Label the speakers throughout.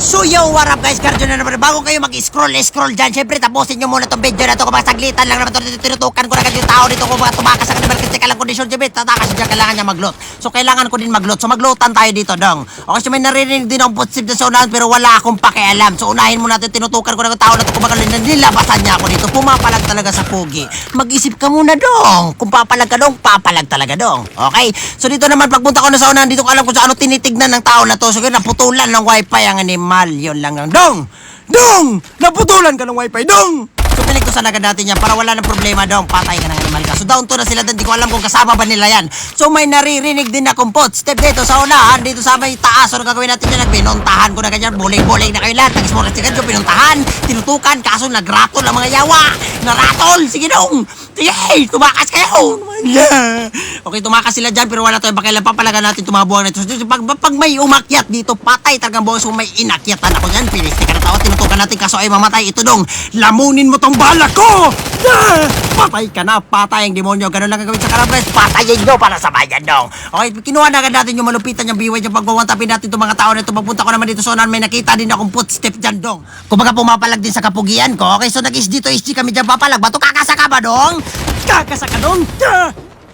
Speaker 1: So yo, what up guys, Guardian na naman. Bago kayo mag-scroll dyan, syempre tapusin nyo muna tong video na to. Kung mga saglitan lang naman ito, tinutukan ko na kasi yung tao dito. Kung mga tumakas ang animal kasi kailangan kondisyon, syempre tatakas dyan, kailangan niya mag-loot. So kailangan ko din mag-loot, so mag-lootan tayo dito dong. Okay, so may narinig din akong footstep na sa unahan, pero wala akong pakialam. So unahin muna natin, tinutukan ko na yung tao na to. Kung nilabasan niya ako dito, pumapalag talaga sa pogi. Mag-isip ka muna dong. Kung papalag ka dong, papalag talaga dong. Okay, so dito naman pagpunta ko na sa unahan, dito ko alam kung sa ano tinitignan ng tao na to. So kaya naputulan ng wifi ang animal, yun lang lang. Dong! Dong! Naputulan ka ng wifi, dong! So piniktusan agad natin yan para wala ng problema, dong. Patay ka ng animal ka. So down to na sila, hindi ko alam kung kasama ba nila yan. So may naririnig din akong footstep dito sa unahan, dito sa may taas. So gagawin natin yan, nagbinuntahan ko na ganyan. Buling-buling na kayo lahat. Nag-small at yung pinuntahan, tinutukan, kaso nagratol ang mga yawa. Naratol! Sige dong! Sige! Tumakas kayo! Yeah. Okay, tumakas sila dyan, pero wala tayong pakialam. Papalagan natin tumabuhan na ito. So, pag may umakyat dito, patay talagang buhay. So may inakyatan ako dyan. Pinistik ka na tao, tinutukan natin, kaso ay mamatay. Ito dong, lamunin mo tong bala ko! Yeah! Patay ka na, patay ang demonyo. Ganun lang gagawin sa karabres. Patayin nyo para sa bayan dong. Okay, kinuha na agad natin yung malupitan yung biway yung pagwawantapin natin itong mga tao na ito. Pagpunta ko naman dito sa unahan, may nakita din akong footstep dyan dong. Kumbaga pumapalag din sa kapugian ko. Okay, so nag-isdi to isdi kami dyan papalag. Bato kakasa ka ba dong? Kakasa ka dong?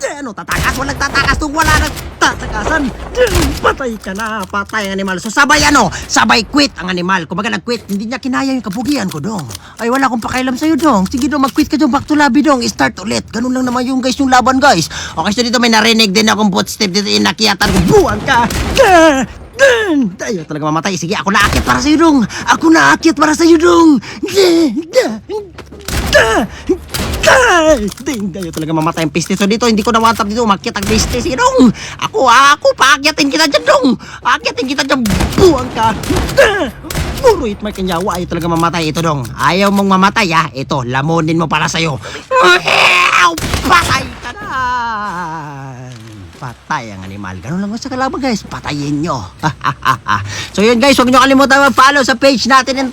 Speaker 1: Ano tatakas? Walang tatakas dong, wala nang tatakasan. Patay ka na, patay ang animal. So sabay sabay quit ang animal. Kumbaga nag-quit, hindi niya kinaya yung kapugian ko dong. Ay wala akong pakailam sa'yo dong. Sige dong, mag-quit ka dong, back to lobby dong. Start ulit. Ganun lang naman yung guys, yung laban guys. Okay, so dito may narinig din akong footstep dito, inakyatan ko. Buwan ka! Tayo talaga mamatay. Sige, ako naakyat para sa'yo dong. Ako naakyat para sa'yo dong. Tayo talaga mamatay ang piste. So dito, hindi ko nawantap dito. Umakyat ang piste. Sige dong. Ako, paakyatin kita dyan dong. Aakyatin kita dyan. Buwan ka. Puro hitmark ang yawa. Ayaw talaga mamatay. Ito dong. Ayaw mong mamatay ha. Ito, lamunin mo para sa'yo. Patay ka na. Patay ang animal. Ganun lang sa kalaban guys. Patayin nyo. So yun guys, huwag nyo kalimutan mag-follow sa page natin.